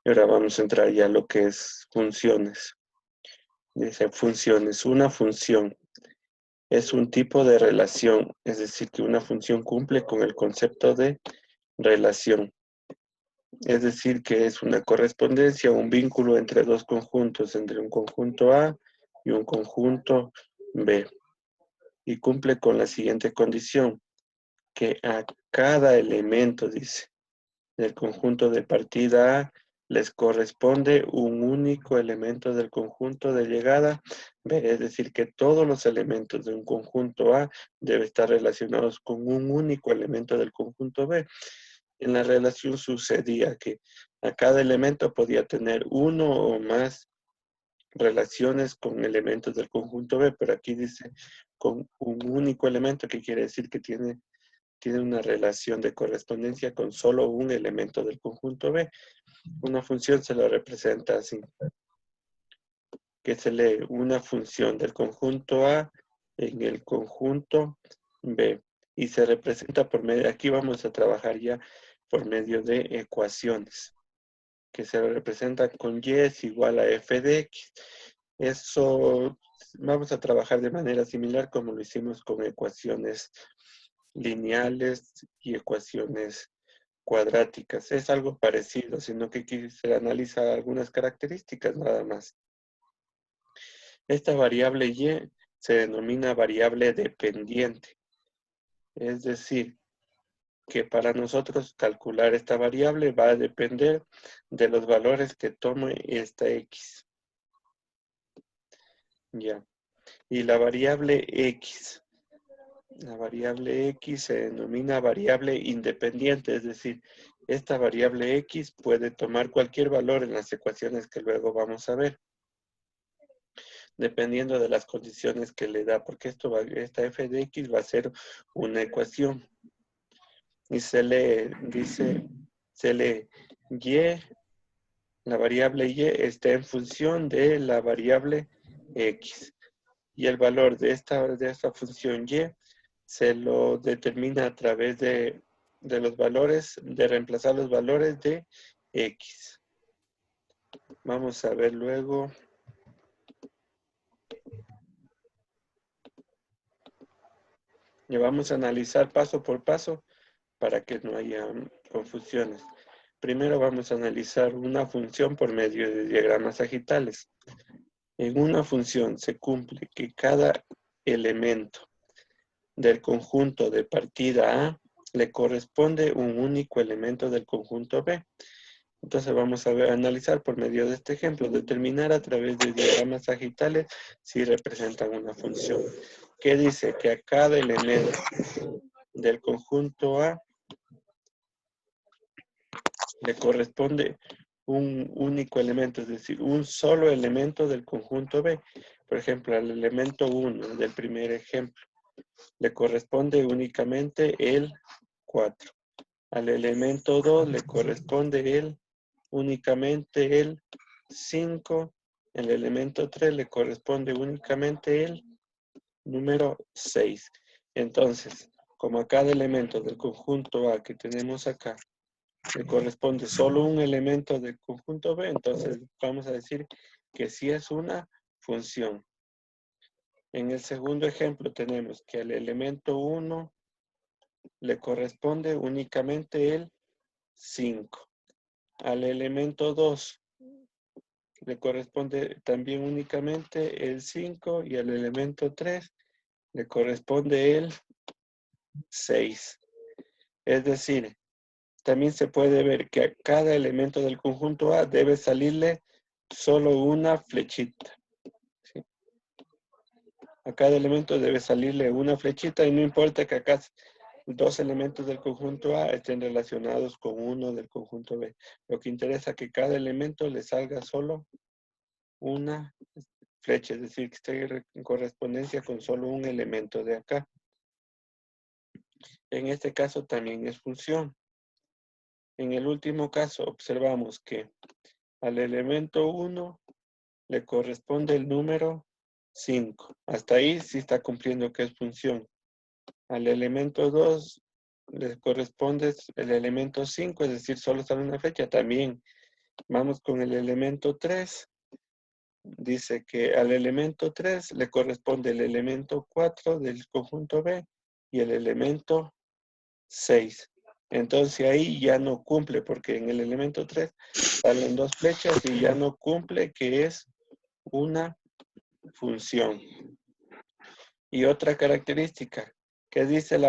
Y ahora vamos a entrar ya a lo que es funciones. Dice funciones. Una función es un tipo de relación, es decir, que una función cumple con el concepto de relación. Es decir, que es una correspondencia, un vínculo entre dos conjuntos, entre un conjunto A y un conjunto B. Y cumple con la siguiente condición, que a cada elemento, dice, del conjunto de partida A les corresponde un único elemento del conjunto de llegada B. Es decir, que todos los elementos de un conjunto A deben estar relacionados con un único elemento del conjunto B. En la relación sucedía que a cada elemento podía tener uno o más relaciones con elementos del conjunto B, pero aquí dice con un único elemento, que quiere decir que tiene una relación de correspondencia con solo un elemento del conjunto B. Una función se lo representa así, que se lee una función del conjunto A en el conjunto B y se representa por medio, aquí vamos a trabajar ya por medio de ecuaciones, que se representa con y es igual a f de x. Eso vamos a trabajar de manera similar como lo hicimos con ecuaciones lineales y ecuaciones cuadráticas. Es algo parecido, sino que quisiera analizar algunas características nada más. Esta variable y se denomina variable dependiente. Es decir, que para nosotros calcular esta variable va a depender de los valores que tome esta x. Ya. Y la variable x. La variable x se denomina variable independiente, es decir, esta variable x puede tomar cualquier valor en las ecuaciones que luego vamos a ver, dependiendo de las condiciones que le da, porque esta f de x va a ser una ecuación. Y se le dice, y, la variable y está en función de la variable x. Y el valor de esta función y se lo determina a través de los valores, de reemplazar los valores de x. Vamos a ver luego. Y vamos a analizar paso por paso para que no haya confusiones. Primero vamos a analizar una función por medio de diagramas sagitales. En una función se cumple que cada elemento del conjunto de partida A le corresponde un único elemento del conjunto B. Entonces vamos a analizar por medio de este ejemplo, determinar a través de diagramas sagitales si representan una función. ¿Qué dice? Que a cada elemento del conjunto A le corresponde un único elemento, es decir, un solo elemento del conjunto B. Por ejemplo, al elemento 1 del primer ejemplo le corresponde únicamente el 4. Al elemento 2 le corresponde únicamente el 5. El elemento 3 le corresponde únicamente el número 6. Entonces, como a cada elemento del conjunto A que tenemos acá le corresponde solo un elemento del conjunto B, entonces vamos a decir que sí es una función. En el segundo ejemplo tenemos que al elemento 1 le corresponde únicamente el 5. Al elemento 2 le corresponde también únicamente el 5 y al elemento 3 le corresponde el 6. Es decir, también se puede ver que a cada elemento del conjunto A debe salirle solo una flechita. ¿Sí? A cada elemento debe salirle una flechita y no importa que acá dos elementos del conjunto A estén relacionados con uno del conjunto B. Lo que interesa es que cada elemento le salga solo una flecha, es decir, que esté en correspondencia con solo un elemento de acá. En este caso también es función. En el último caso observamos que al elemento 1 le corresponde el número 5. Hasta ahí sí está cumpliendo que es función. Al elemento 2 le corresponde el elemento 5, es decir, solo sale una flecha también. Vamos con el elemento 3. Dice que al elemento 3 le corresponde el elemento 4 del conjunto B y el elemento 6. Entonces ahí ya no cumple porque en el elemento 3 salen dos flechas y ya no cumple, que es una función. Y otra característica que dice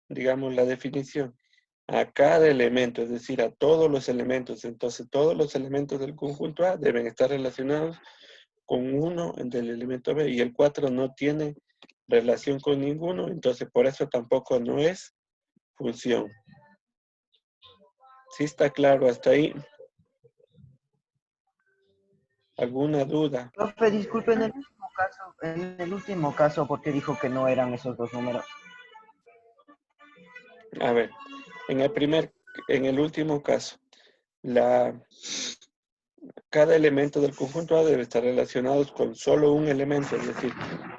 digamos, la definición: a cada elemento, es decir, a todos los elementos. Entonces todos los elementos del conjunto A deben estar relacionados con uno del elemento B, y el 4 no tiene relación con ninguno, entonces por eso tampoco no es función. ¿Sí está claro hasta ahí? ¿Alguna duda? Profe, disculpe, en el último caso, ¿por qué dijo que no eran esos dos números? A ver, en el último caso, cada elemento del conjunto A debe estar relacionado con solo un elemento, es decir,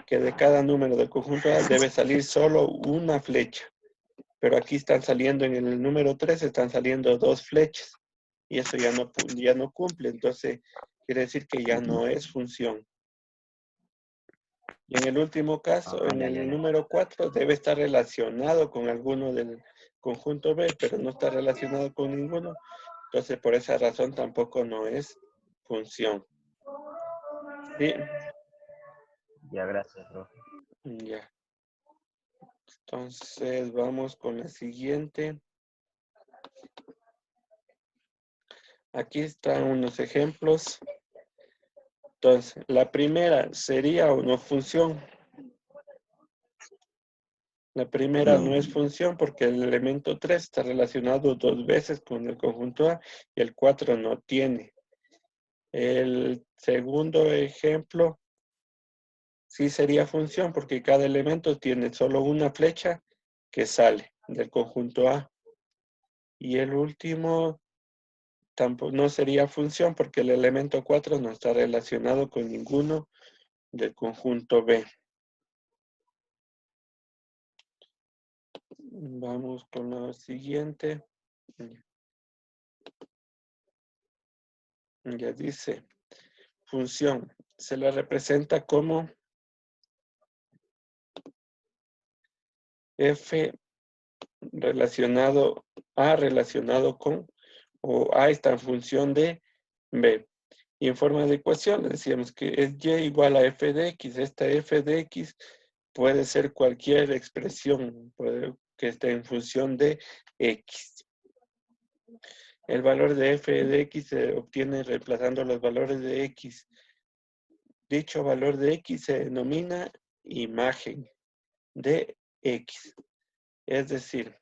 que de cada número del conjunto A debe salir solo una flecha. Pero aquí están saliendo, en el número 3 están saliendo dos flechas, y eso ya no cumple, entonces quiere decir que ya no es función. Y en el último caso, en el número 4, debe estar relacionado con alguno del conjunto B, pero no está relacionado con ninguno. Entonces, por esa razón tampoco no es función. ¿Sí? Ya, gracias, profe. Ya. Entonces, vamos con la siguiente. Aquí están unos ejemplos. Entonces, la primera sería o no función. La primera no es función porque el elemento 3 está relacionado dos veces con el conjunto A y el 4 no tiene. El segundo ejemplo sí sería función porque cada elemento tiene solo una flecha que sale del conjunto A. Y el último tampoco no sería función porque el elemento 4 no está relacionado con ninguno del conjunto B. Vamos con la siguiente. Ya dice, función se la representa como F relacionado con, o A está en función de B. Y en forma de ecuación le decíamos que es Y igual a F de X. Esta F de X puede ser cualquier expresión que esté en función de X. El valor de F de X se obtiene reemplazando los valores de X. Dicho valor de X se denomina imagen de X. Es decir,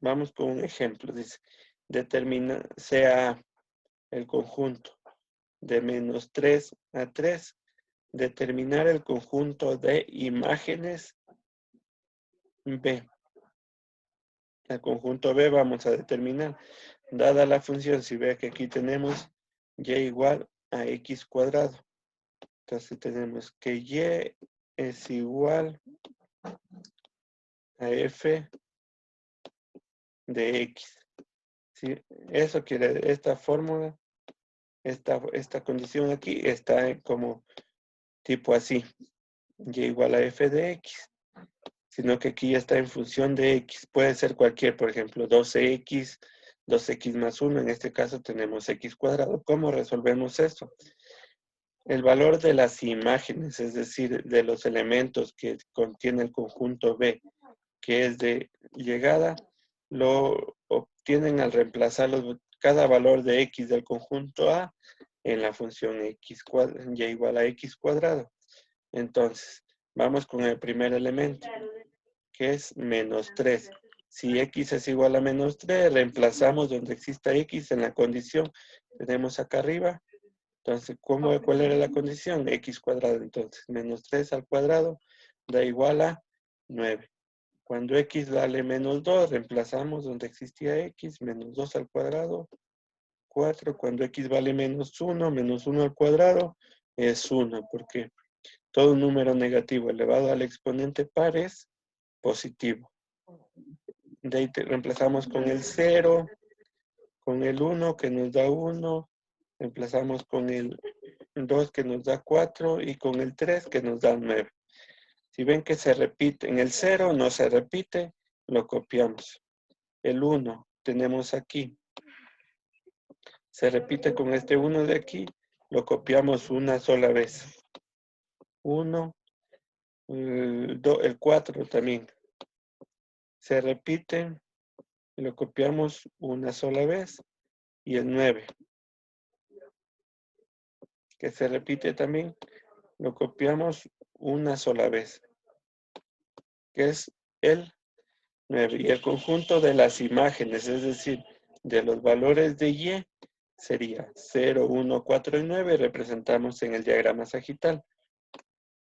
vamos con un ejemplo. Dice, determina, sea el conjunto de menos 3 a 3, determinar el conjunto de imágenes B. El conjunto B vamos a determinar, dada la función, si ve que aquí tenemos Y igual a X cuadrado. Entonces tenemos que Y es igual a F de X. ¿Sí? Eso quiere, esta fórmula, esta condición aquí está como tipo así. Y igual a F de X. Sino que aquí ya está en función de X. Puede ser cualquier, por ejemplo, 12X, 2X más 1. En este caso tenemos X cuadrado. ¿Cómo resolvemos eso? El valor de las imágenes, es decir, de los elementos que contiene el conjunto B, que es de llegada, lo obtienen al reemplazar cada valor de X del conjunto A en la función X cuadrado, Y igual a X cuadrado. Entonces, vamos con el primer elemento, que es menos 3. Si X es igual a menos 3, reemplazamos donde exista X en la condición. Tenemos acá arriba. Entonces, ¿cuál era la condición? X cuadrado. Entonces, menos 3 al cuadrado da igual a 9. Cuando X vale menos 2, reemplazamos donde existía X, menos 2 al cuadrado, 4. Cuando X vale menos 1 al cuadrado es 1, porque todo número negativo elevado al exponente par es positivo. De ahí reemplazamos con el 0, con el 1 que nos da 1, reemplazamos con el 2 que nos da 4 y con el 3 que nos da 9. Si ven que se repite, en el 0 no se repite, lo copiamos. El 1 tenemos aquí. Se repite con este 1 de aquí, lo copiamos una sola vez. 1, el 4 también. Se repite, lo copiamos una sola vez. Y el 9, que se repite también, lo copiamos una sola vez, que es el 9. Y el conjunto de las imágenes, es decir, de los valores de Y, sería 0, 1, 4 y 9, representamos en el diagrama sagital.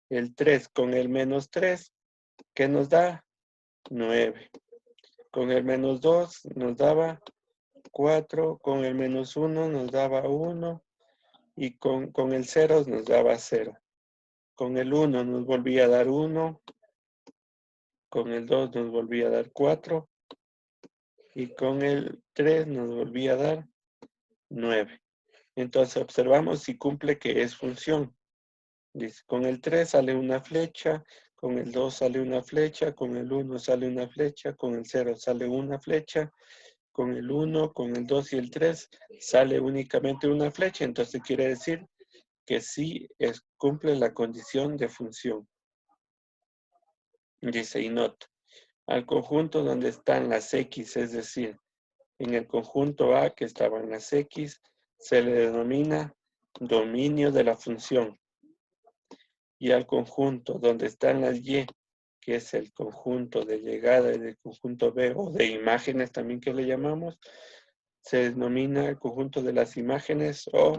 El 3 con el menos 3, ¿qué nos da? 9. Con el menos 2 nos daba 4, con el menos 1 nos daba 1 y con el 0 nos daba 0. Con el 1 nos volvía a dar 1, con el 2 nos volvía a dar 4 y con el 3 nos volvía a dar 9. Entonces observamos si cumple que es función. Dice, con el 3 sale una flecha, con el 2 sale una flecha, con el 1 sale una flecha, con el 0 sale una flecha, con el 1, con el 2 y el 3 sale únicamente una flecha. Entonces quiere decir que sí cumple la condición de función. Dice, y nota, al conjunto donde están las X, es decir, en el conjunto A que estaban las X, se le denomina dominio de la función. Y al conjunto donde están las Y, que es el conjunto de llegada y del conjunto B, o de imágenes también que le llamamos, se denomina el conjunto de las imágenes o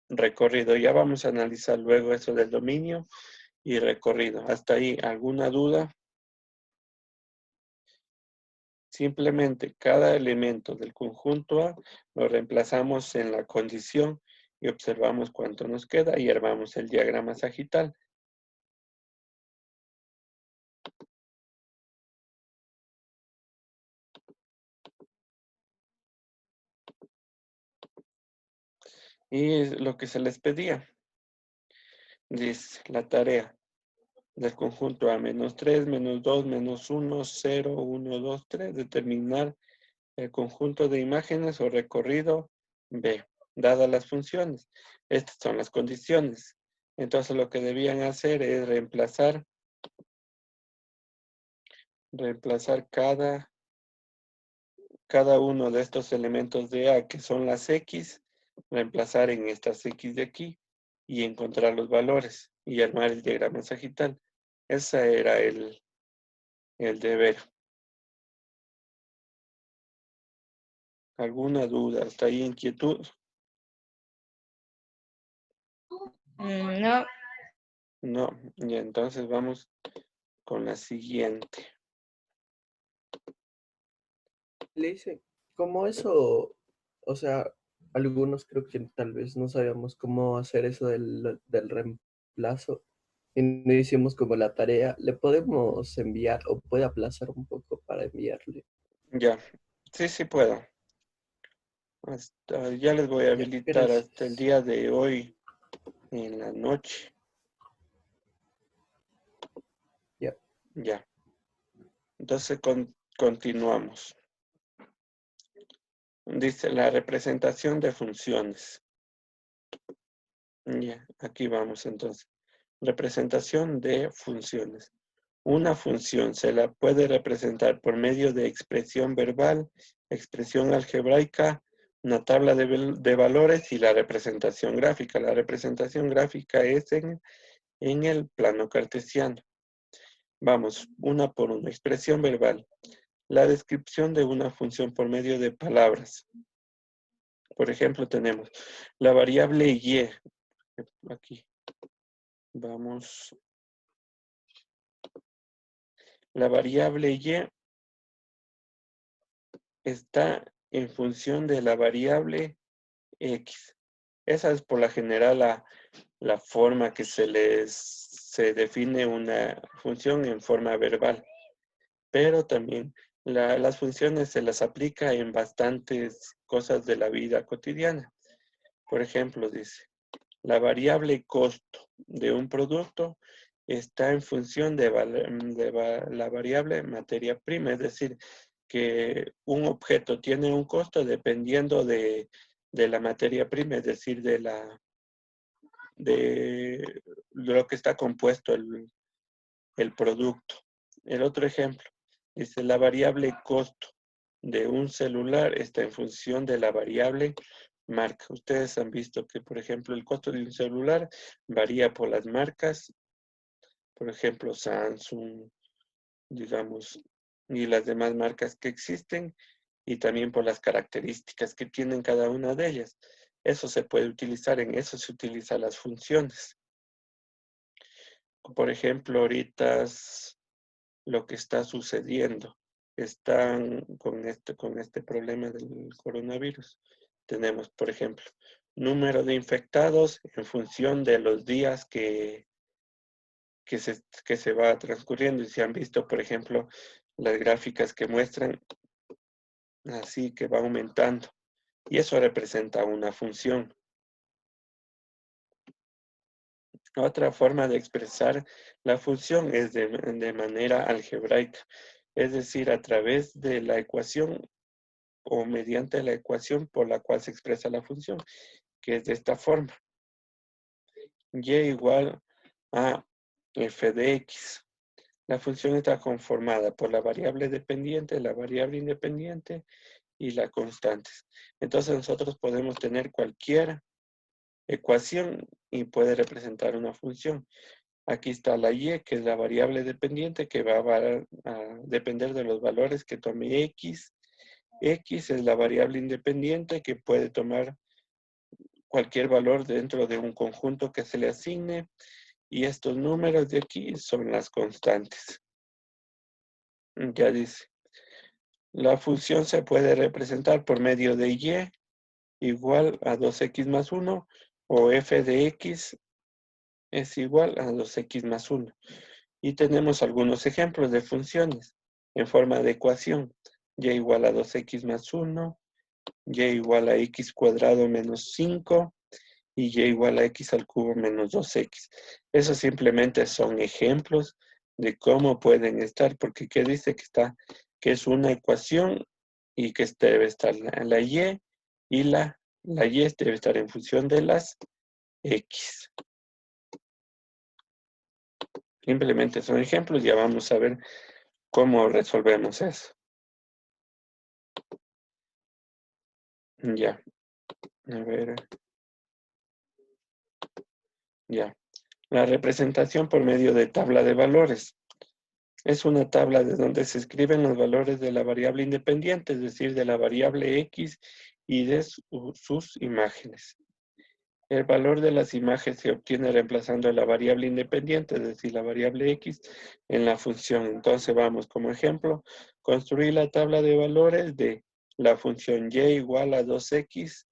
recorrido. Ya vamos a analizar luego eso del dominio y recorrido. Hasta ahí, ¿alguna duda? Simplemente cada elemento del conjunto A lo reemplazamos en la condición y observamos cuánto nos queda y armamos el diagrama sagital. Y es lo que se les pedía. Dice la tarea del conjunto A, menos 3, menos 2, menos 1, 0, 1, 2, 3, determinar el conjunto de imágenes o recorrido B, dadas las funciones. Estas son las condiciones. Entonces lo que debían hacer es reemplazar cada uno de estos elementos de A, que son las X, reemplazar en estas X de aquí y encontrar los valores y armar el diagrama sagital. Ese era el deber. ¿Alguna duda? ¿Está ahí inquietud? No. No. Y entonces vamos con la siguiente. Le dice, como eso, o sea, algunos creo que tal vez no sabíamos cómo hacer eso del reemplazo y no hicimos como la tarea, le podemos enviar o puede aplazar un poco para enviarle. Ya. Sí, sí puedo. Ya les voy a Ya, habilitar gracias. hasta el día de hoy en la noche. Ya. Ya. Entonces continuamos. Dice la representación de funciones. Ya, aquí vamos entonces. Representación de funciones. Una función se la puede representar por medio de expresión verbal, expresión algebraica, una tabla de valores y la representación gráfica. La representación gráfica es en el plano cartesiano. Vamos, una por una. Expresión verbal. La descripción de una función por medio de palabras. Por ejemplo, tenemos la variable Y. Aquí. Vamos. La variable Y está en función de la variable X. Esa es por la general la forma que se define una función en forma verbal. Pero también Las funciones se las aplica en bastantes cosas de la vida cotidiana. Por ejemplo, dice, la variable costo de un producto está en función de la variable materia prima, es decir, que un objeto tiene un costo dependiendo de la materia prima, es decir, de lo que está compuesto el producto. El otro ejemplo, dice, la variable costo de un celular está en función de la variable marca. Ustedes han visto que, por ejemplo, el costo de un celular varía por las marcas, por ejemplo, Samsung, digamos, y las demás marcas que existen, y también por las características que tienen cada una de ellas. Eso se puede utilizar, en eso se utilizan las funciones. Por ejemplo, ahorita lo que está sucediendo, están con este problema del coronavirus. Tenemos, por ejemplo, número de infectados en función de los días que se va transcurriendo. Y se han visto, por ejemplo, las gráficas que muestran así que va aumentando. Y eso representa una función. Otra forma de expresar la función es de manera algebraica, es decir, a través de la ecuación o mediante la ecuación por la cual se expresa la función, que es de esta forma. Y igual a f de x. La función está conformada por la variable dependiente, la variable independiente y las constantes. Entonces nosotros podemos tener cualquier ecuación y puede representar una función. Aquí está la y, que es la variable dependiente, que va a depender de los valores que tome x. X es la variable independiente que puede tomar cualquier valor dentro de un conjunto que se le asigne. Y estos números de aquí son las constantes. Ya dice, la función se puede representar por medio de y igual a 2x más 1 o f de x es igual a 2x más 1. Y tenemos algunos ejemplos de funciones en forma de ecuación. Y igual a 2x más 1, y igual a x cuadrado menos 5 y y igual a x al cubo menos 2x. Esos simplemente son ejemplos de cómo pueden estar, porque ¿qué dice? Que es una ecuación y que debe estar la y la y debe estar en función de las x. Simplemente son ejemplos, ya vamos a ver cómo resolvemos eso. Ya, a ver. Ya. La representación por medio de tabla de valores. Es una tabla de donde se escriben los valores de la variable independiente, es decir, de la variable x y de sus imágenes. El valor de las imágenes se obtiene reemplazando la variable independiente, es decir, la variable x, en la función. Entonces vamos, como ejemplo, construir la tabla de valores de la función y igual a 2x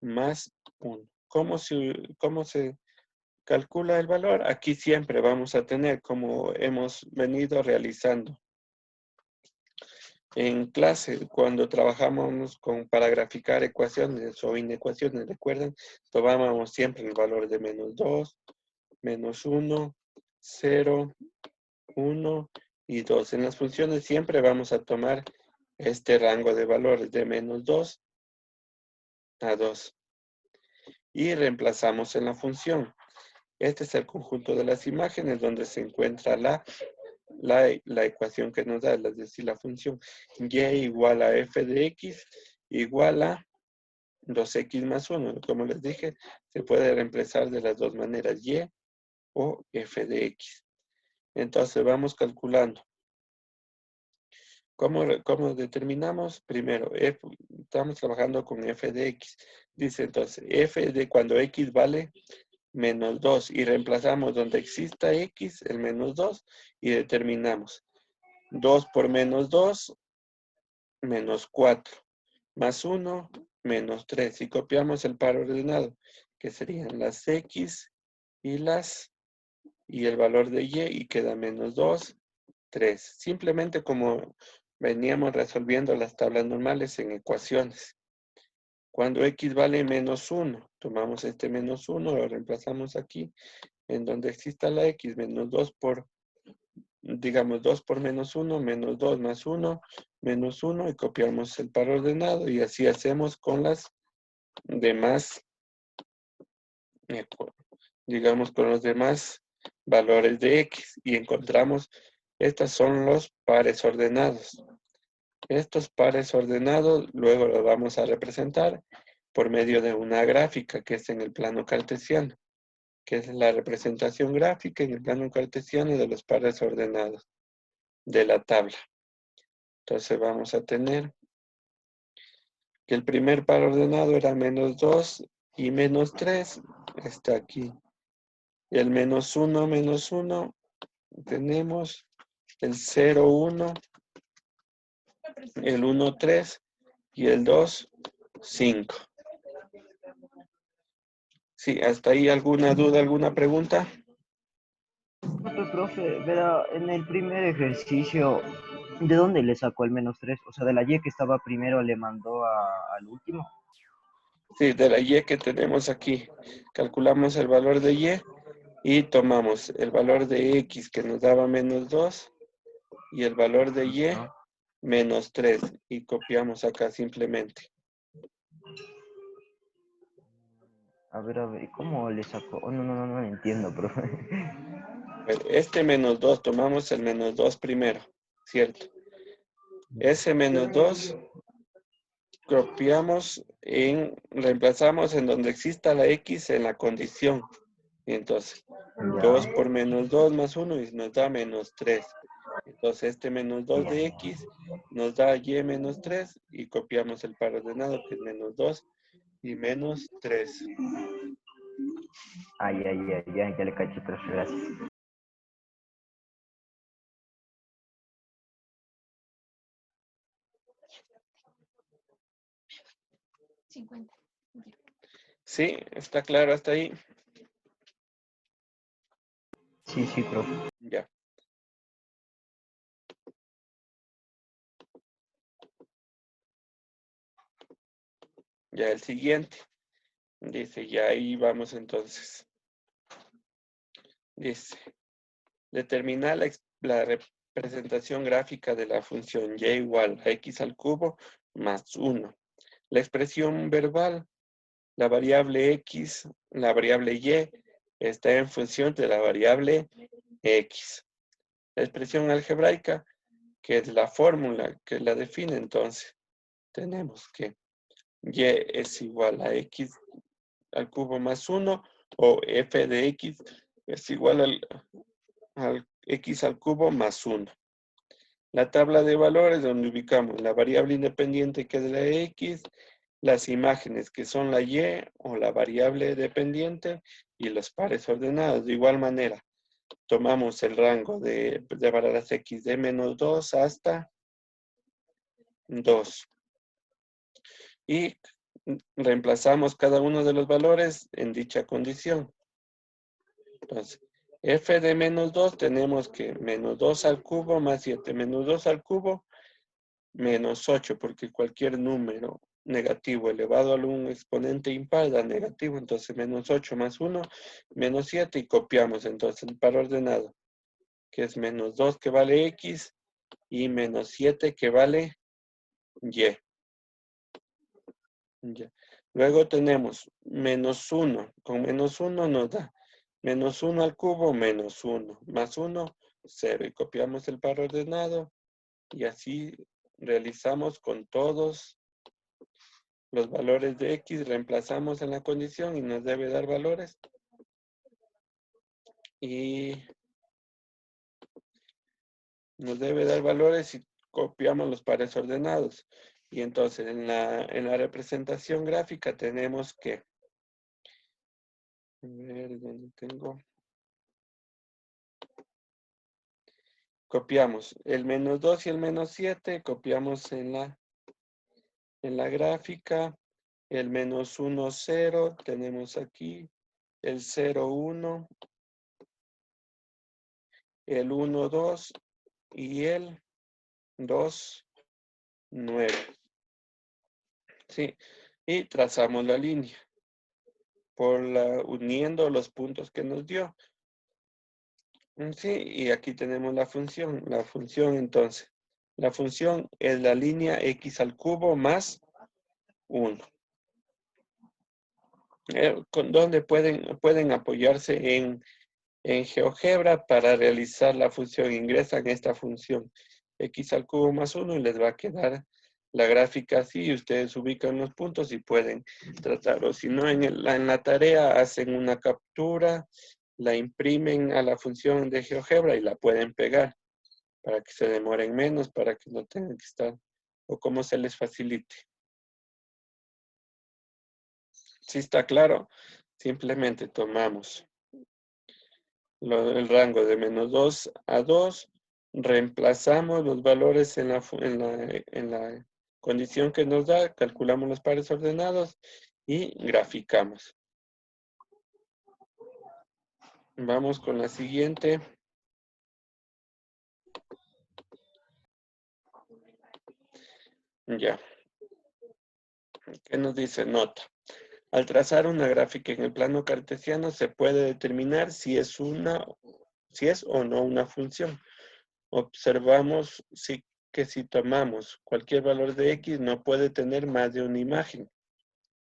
más 1. ¿Cómo se calcula el valor? Aquí siempre vamos a tener, como hemos venido realizando en clase, cuando trabajamos para graficar ecuaciones o inecuaciones, ¿recuerdan? Tomábamos siempre el valor de menos 2, menos 1, 0, 1 y 2. En las funciones siempre vamos a tomar este rango de valores de menos 2 a 2 y reemplazamos en la función. Este es el conjunto de las imágenes donde se encuentra la ecuación que nos da, es decir, la función y igual a f de x igual a 2x más 1. Como les dije, se puede reemplazar de las dos maneras, y o f de x. Entonces vamos calculando. ¿Cómo determinamos? Primero, estamos trabajando con f de x. Dice entonces, f de cuando x vale menos 2 y reemplazamos donde exista x, el menos 2 y determinamos 2 por menos 2, menos 4, más 1, menos 3 y copiamos el par ordenado que serían las x y el valor de y queda menos 2, 3. Simplemente como veníamos resolviendo las tablas normales en ecuaciones. Cuando x vale menos 1, tomamos este menos 1, lo reemplazamos aquí, en donde exista la x, menos 2 por, digamos, 2 por menos 1, menos 2 más 1, menos 1, y copiamos el par ordenado, y así hacemos con las demás, digamos, con los demás valores de x, y encontramos, estos son los pares ordenados. Estos pares ordenados luego los vamos a representar por medio de una gráfica que es en el plano cartesiano, que es la representación gráfica en el plano cartesiano de los pares ordenados de la tabla. Entonces vamos a tener que el primer par ordenado era menos 2 y menos 3, está aquí. Y el menos 1, tenemos el 0, 1, el 1, 3 y el 2, 5. Sí, hasta ahí alguna duda, alguna pregunta. Profe, verá, en el primer ejercicio, ¿de dónde le sacó el menos 3? O sea, de la Y que estaba primero le mandó al último. Sí, de la Y que tenemos aquí. Calculamos el valor de Y y tomamos el valor de X que nos daba menos 2 y el valor de Y ¿No? menos 3 y copiamos acá simplemente. A ver, ¿y cómo le sacó? Oh, no entiendo, profe. Este menos 2, tomamos el menos 2 primero, ¿cierto? Ese menos 2 copiamos reemplazamos en donde exista la X en la condición. Y entonces, 2 Ya. por menos 2 más 1 y nos da menos 3. Entonces, este menos 2 de X nos da Y menos 3 y copiamos el par ordenado que es menos 2 y menos 3. Ay, ya le caché, profe, gracias. 50. Sí, está claro hasta ahí. Sí, profe. Ya. Ya el siguiente. Dice, ya ahí vamos entonces. Dice, determinar la representación gráfica de la función y igual a x al cubo más 1. La expresión verbal, la variable x, la variable y, está en función de la variable x. La expresión algebraica, que es la fórmula que la define, entonces tenemos que y es igual a x al cubo más 1 o f de x es igual al x al cubo más 1. La tabla de valores donde ubicamos la variable independiente que es la x, las imágenes que son la y o la variable dependiente y los pares ordenados. De igual manera, tomamos el rango de variables x de menos 2 hasta 2. Y reemplazamos cada uno de los valores en dicha condición. Entonces, f de menos 2 tenemos que menos 2 al cubo más 7. Menos 2 al cubo menos 8, porque cualquier número negativo elevado a un exponente impar da negativo. Entonces, menos 8 más 1, menos 7 y copiamos entonces el par ordenado, que es menos 2 que vale x y menos 7 que vale y. Ya. Luego tenemos menos 1. Con menos 1 nos da menos 1 al cubo menos 1. Más 1, 0. Y copiamos el par ordenado. Y así realizamos con todos los valores de x. Reemplazamos en la condición y nos debe dar valores. Y nos debe dar valores y copiamos los pares ordenados. Y entonces en la representación gráfica tenemos que... A ver, ¿dónde tengo? Copiamos el menos 2 y el menos 7, copiamos en la gráfica, el menos 1, 0, tenemos aquí el 0, 1, el 1, 2 y el 2, 9. ¿Sí? Y trazamos la línea uniendo los puntos que nos dio. Sí, y aquí tenemos la función. La función, entonces, la función es la línea x al cubo más 1. Donde pueden apoyarse en GeoGebra para realizar la función. Ingresan esta función x al cubo más 1 y les va a quedar la gráfica así. Y ustedes ubican los puntos y pueden tratarlo. Si no, en la tarea hacen una captura, la imprimen a la función de GeoGebra y la pueden pegar para que se demoren menos, para que no tengan que estar, o como se les facilite. Si está claro, simplemente tomamos el rango de menos 2 a 2, reemplazamos los valores en la condición que nos da, calculamos los pares ordenados y graficamos. Vamos con la siguiente. Ya. ¿Qué nos dice? Nota. Al trazar una gráfica en el plano cartesiano se puede determinar si es o no una función. Observamos que si tomamos cualquier valor de x no puede tener más de una imagen.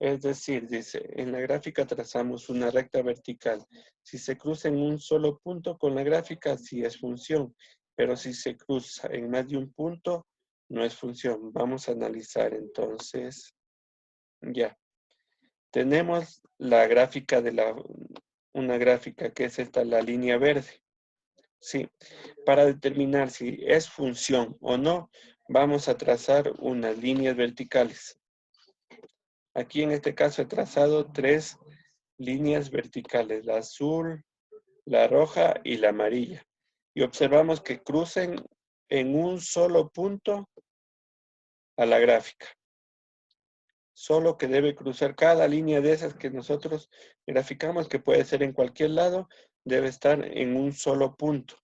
Es decir, dice, en la gráfica trazamos una recta vertical. Si se cruza en un solo punto con la gráfica, sí es función. Pero si se cruza en más de un punto, no es función. Vamos a analizar entonces. Ya. Tenemos la gráfica una gráfica que es esta, la línea verde. Sí. Para determinar si es función o no, vamos a trazar unas líneas verticales. Aquí en este caso he trazado 3 líneas verticales, la azul, la roja y la amarilla. Y observamos que crucen en un solo punto a la gráfica. Solo que debe cruzar cada línea de esas que nosotros graficamos, que puede ser en cualquier lado, debe estar en un solo punto.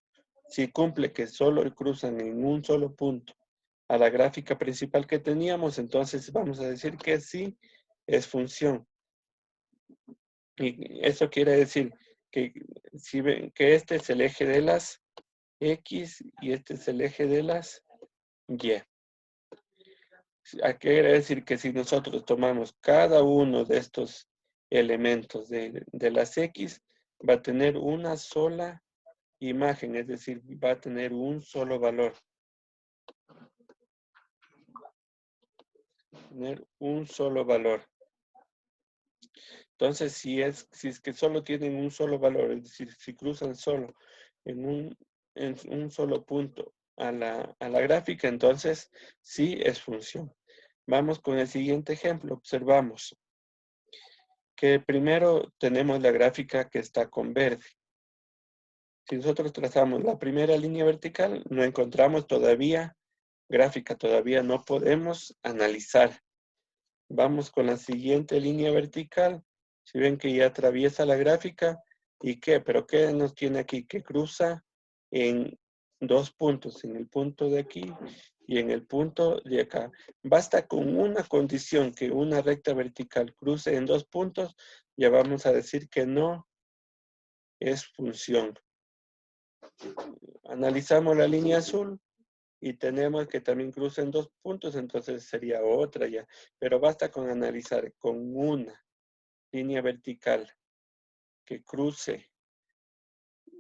Si cumple que solo cruzan en un solo punto a la gráfica principal que teníamos, entonces vamos a decir que sí es función. Y eso quiere decir que si ven que este es el eje de las X y este es el eje de las Y. Quiere decir que si nosotros tomamos cada uno de estos elementos de las X, va a tener una sola imagen, es decir, va a tener un solo valor. Tener un solo valor. Entonces, si es que solo tienen un solo valor, es decir, si cruzan solo en un solo punto a la gráfica, entonces sí es función. Vamos con el siguiente ejemplo. Observamos que primero tenemos la gráfica que está con verde. Si nosotros trazamos la primera línea vertical, no encontramos todavía gráfica, todavía no podemos analizar. Vamos con la siguiente línea vertical. Si ven que ya atraviesa la gráfica, ¿y qué? ¿Pero qué nos tiene aquí? Que cruza en 2 puntos, en el punto de aquí y en el punto de acá. Basta con una condición, que una recta vertical cruce en 2 puntos, ya vamos a decir que no es función. Analizamos la línea azul y tenemos que también cruza en 2 puntos, entonces sería otra ya. Pero basta con analizar con una línea vertical que cruce,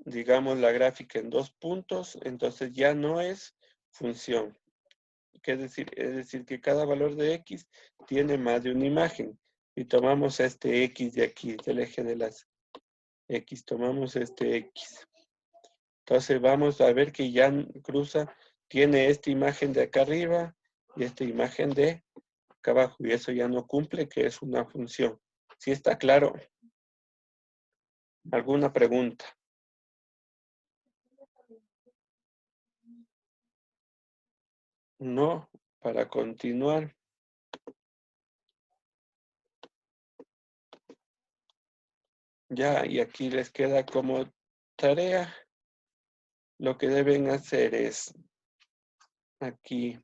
digamos, la gráfica en 2 puntos, entonces ya no es función. Es decir, que cada valor de X tiene más de una imagen. Y tomamos este X de aquí, del eje de las X, tomamos este X. Entonces vamos a ver que ya cruza, tiene esta imagen de acá arriba y esta imagen de acá abajo. Y eso ya no cumple, que es una función. ¿Sí está claro? ¿Alguna pregunta? No, para continuar. Ya, y aquí les queda como tarea. Lo que deben hacer es aquí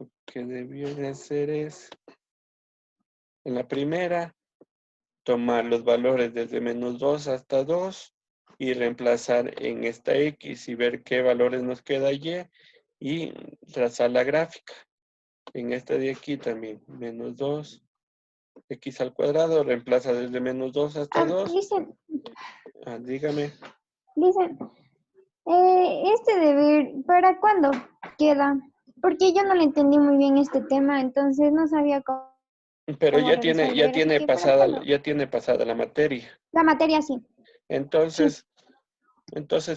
Lo que debió de hacer es, en la primera, tomar los valores desde -2 hasta 2 y reemplazar en esta X y ver qué valores nos queda y trazar la gráfica. En esta de aquí también, -2, X al cuadrado, reemplaza desde -2 hasta 2. Listen, Dígame. listen. Este deber, ¿para cuándo queda? Porque yo no le entendí muy bien este tema, entonces no sabía Pero cómo resolver, así que ¿para cuándo? ya tiene pasada la materia. La materia sí. Entonces,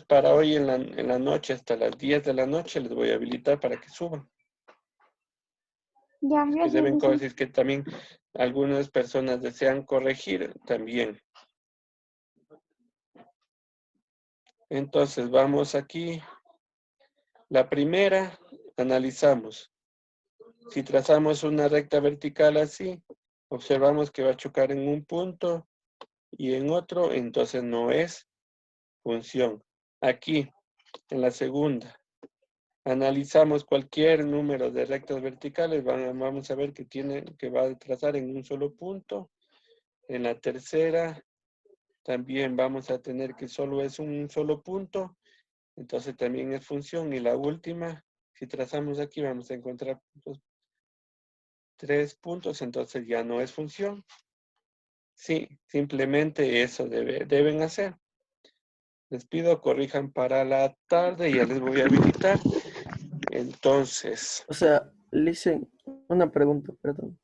para hoy en la noche, hasta las 10 de la noche, les voy a habilitar para que suban. Ya, Que gracias. deben Listen. corregir, que también algunas personas desean corregir también. Entonces, vamos aquí. La primera, analizamos. Si trazamos una recta vertical así, observamos que va a chocar en un punto y en otro, entonces no es función. Aquí, en la segunda, analizamos cualquier número de rectas verticales, vamos a ver que va a trazar en un solo punto. En la tercera, también vamos a tener que solo es un solo punto, entonces también es función. Y la última, si trazamos aquí, vamos a encontrar 3 puntos, entonces ya no es función. Sí, simplemente eso deben hacer. Les pido corrijan para la tarde, ya les voy a habilitar. Entonces, O sea, listen, una pregunta, perdón.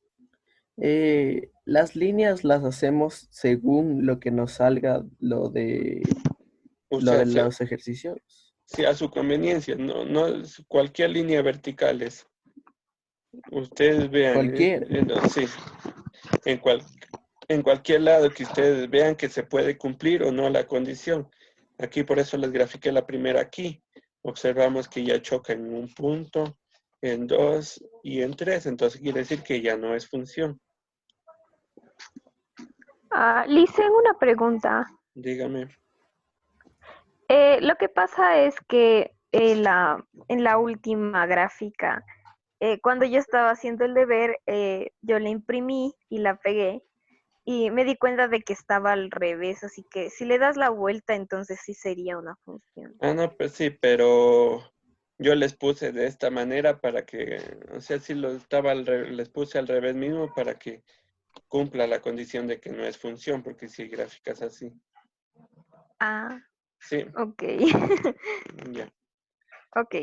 Las líneas las hacemos según lo que nos salga lo de o sea, los ejercicios. sí, a su conveniencia, no es cualquier línea vertical es. Ustedes vean, Cualquier. sí, en, en cualquier lado que ustedes vean que se puede cumplir o no la condición. Aquí por eso les grafiqué la primera aquí. Observamos que ya choca en un punto, en 2 y en 3. Entonces quiere decir que ya no es función. Lisen, una pregunta. Dígame. Lo que pasa es que en la última gráfica, cuando yo estaba haciendo el deber, yo la imprimí y la pegué y me di cuenta de que estaba al revés, así que si le das la vuelta, entonces sí sería una función. No, pues sí, pero yo les puse de esta manera para que, o sea, si lo estaba les puse al revés mismo para que cumpla la condición de que no es función, porque si hay gráficas así. Ah, Sí, ok. ya. Ok.